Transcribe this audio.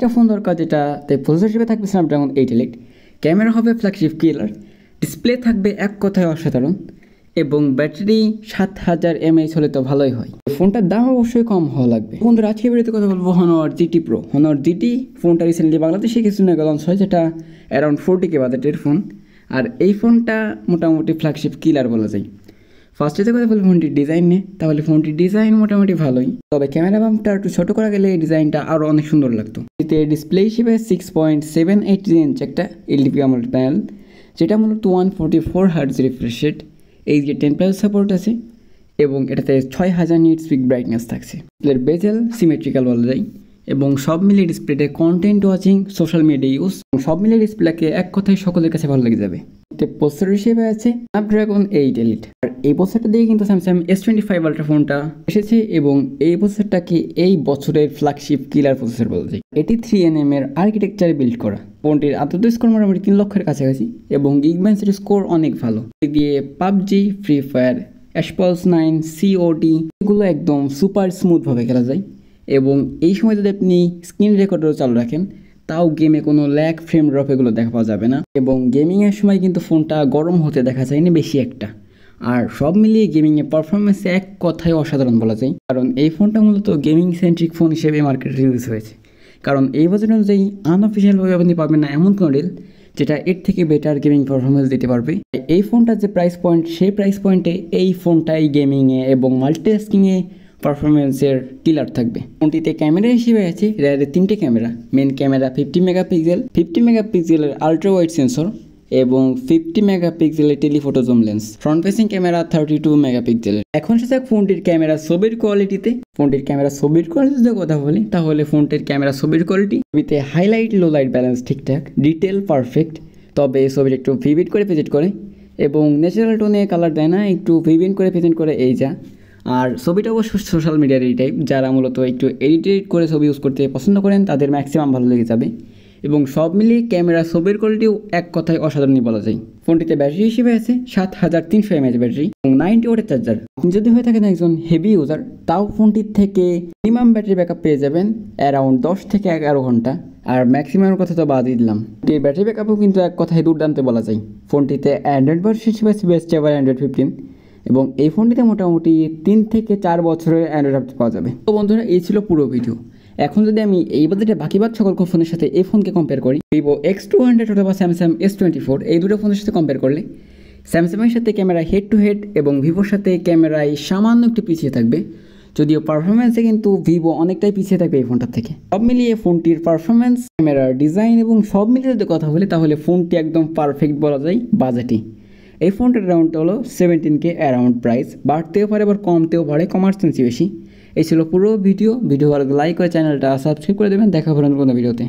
একটা ফোন দরকার যেটাতে প্রসেসর হিসেবে থাকবে স্ন্যাপড্রাগন 8 এলিট, ক্যামেরা হবে ফ্ল্যাগশিপ কিলার, ডিসপ্লে থাকবে এক কথায় অসাধারণ এবং ব্যাটারি 7000 mAh হলে তো ভালোই হয়। ফোনটার দাম অবশ্যই কম হওয়া লাগবে। বন্ধুরা আজকে ভিডিওতে কথা বলবো Honor GT Pro। Honor GT ফোনটা রিসেন্টলি বাংলাদেশে কিছুদিন আগে লঞ্চ হয়, যেটা অ্যারাউন্ড 40K বাজেটের ফোন। আর এই ফোনটা মোটামুটি ফ্ল্যাগশিপ কিলার বলা যায়। ফার্স্টে কথা বলবো ফোনটির ডিজাইন নিয়ে, তাহলে ফোনটির ডিজাইন মোটামুটি ভালোই, তবে ক্যামেরা বাম্পটা একটু ছোটো করা গেলে এই ডিজাইনটা আরও অনেক সুন্দর লাগতো। এতে ডিসপ্লে হিসেবে 6.78 ইঞ্চ একটা এলডিপি AMOLED প্যানেল, যেটা মূলত 144 হার্টজ রিফ্রেশ রেট, এই যে 10+ সাপোর্ট আছে এবং এটাতে 6000 নিটস পিক ব্রাইটনেস থাকছে। এর বেজেল সিমেট্রিক্যাল বলা যায় এবং সব মিলিয়ে ডিসপ্লেতে content watching, social media use, সব মিলিয়ে ডিসপ্লেকে এক কথায় সকলের কাছে ভালো লেগে যাবে। এতে প্রসেসর হিসেবে আছে স্ন্যাপড্রাগন 8 এলিট, আর এই প্রসেসরটা দিয়ে কিন্তু স্যামসাং S25 আলট্রা ফোনটা এসেছে এবং এই প্রসেসরটাকে এই বছরের ফ্ল্যাগশিপ কিলার প্রসেসর বলা যায়। এটি 3nm এর আর্কিটেকচারে বিল্ড করা। ফোনটির আপাতত স্কোর মোটামুটি 3 লক্ষের কাছাকাছি এবং গিগব্যান্সের স্কোর অনেক ভালো। দিয়ে পাবজি, ফ্রি ফায়ার, অ্যাশপালস 9, COD এগুলো একদম সুপার স্মুথভাবে খেলা যায় এবং এই সময় যদি আপনি স্ক্রিন রেকর্ডারও চালু রাখেন তাও গেমে কোনো ল্যাগ, ফ্রেম ড্রপ এগুলো দেখা পাওয়া যাবে না এবং গেমিংয়ের সময় কিন্তু ফোনটা গরম হতে দেখা যায়নি বেশি একটা। আর সব মিলিয়ে গেমিংয়ে পারফরমেন্সে এক কথায় অসাধারণ বলা যায়, কারণ এই ফোনটা মূলত গেমিং সেন্ট্রিক ফোন হিসেবে মার্কেটে রিলিজ হয়েছে। কারণ এই বাজেট অনুযায়ী আনঅফিসিয়ালভাবে আপনি পাবেন না এমন কোনো মডেল যেটা এর থেকে বেটার গেমিং পারফরমেন্স দিতে পারবে। এই ফোনটার যে প্রাইস পয়েন্ট, সেই প্রাইস পয়েন্টে এই ফোনটাই গেমিংয়ে এবং মাল্টিটাস্কিংয়ে পারফরমেন্সের কিলার থাকবে। ফোনটিতে ক্যামেরা হিসেবে আছে রেয়ারের 3টে ক্যামেরা। মেন ক্যামেরা 50 মেগাপিক্সেল, 50 মেগাপিক্সেলের আলট্রা ওয়াইড সেন্সর এবং 50 মেগাপিক্সেলের telephoto zoom lens. Front facing camera 32 মেগাপিক্সেলের। এখন সে ফোনটির ক্যামেরা ছবির কোয়ালিটিতে। ফোনটির ক্যামেরা ছবির কোয়ালিটিতে কথা বলি তাহলে ফোনটির ক্যামেরা ছবির কোয়ালিটি ছবিতে হাইলাইট, লো লাইট ব্যালেন্স ঠিকঠাক, ডিটেল পারফেক্ট, তবে ছবির একটু ভিভিড করে প্রেজেন্ট করে এবং ন্যাচারাল টোনে কালার দেয় না, একটু ভিভিড করে প্রেজেন্ট করে এই যা। আর ছবিটা অবশ্য সোশ্যাল মিডিয়ার এই টাইপ, যারা মূলত একটু এডিট করে ছবি ইউজ করতে পছন্দ করেন তাদের ম্যাক্সিমাম ভালো লেগে যাবে এবং সব মিলিয়ে ক্যামেরা ছবির কোয়ালিটিও এক কথায় অসাধারণই বলা যায়। ফোনটিতে ব্যাটারি হিসেবে আছে 7300 mAh ব্যাটারি এবং 90 ওয়াটের চার্জার। আপনি যদি হয়ে থাকেন একজন হেভি ইউজার তাও ফোনটির থেকে মিনিমাম ব্যাটারি ব্যাকআপ পেয়ে যাবেন অ্যারাউন্ড 10 থেকে 11 ঘন্টা, আর ম্যাক্সিমামের কথা তো বাদই দিলাম। এর ব্যাটারি ব্যাকআপও কিন্তু এক কথায় দুর্দান্ত বলা যায়। ফোনটিতে অ্যান্ড্রয়েড ভার্সন হিসেবে আছে বেস্ট এভার অ্যান্ড্রয়েড 15 এবং এই ফোনটিতে মোটামুটি 3 থেকে 4 বছরের অ্যান্ড্রয়েড আপডেট পাওয়া যাবে। তো বন্ধুরা এই ছিল পুরো ভিডিও। এখন যদি আমি এই বাজেটে বাকি সকল ফোনের সাথে এই ফোনকে কম্পেয়ার করি, Vivo X200 অথবা স্যামসাং S24, এই দুটো ফোনের সাথে কম্পেয়ার করলে স্যামসাংয়ের সাথে ক্যামেরা হেড টু হেড এবং ভিভোর সাথে ক্যামেরায় সামান্য একটু পিছিয়ে থাকবে, যদিও পারফরমেন্সে কিন্তু ভিভো অনেকটাই পিছিয়ে থাকবে এই ফোনটার থেকে। সব মিলিয়ে ফোনটির পারফরমেন্স, ক্যামেরার ডিজাইন এবং সব মিলিয়ে যদি কথা বলি তাহলে ফোনটি একদম পারফেক্ট বলা যায় বাজেটে। এই ফোনটার অ্যারাউন্ড হলো 17K অ্যারাউন্ড প্রাইস, বাড়তেও পারে আবার কমতেও পারে, কমার চেঞ্জ বেশি। এই ছিল পুরো ভিডিও। ভালো লাইক করে চ্যানেলটা সাবস্ক্রাইব করে দেবেন। দেখা হবে নতুন কোনো ভিডিওতে।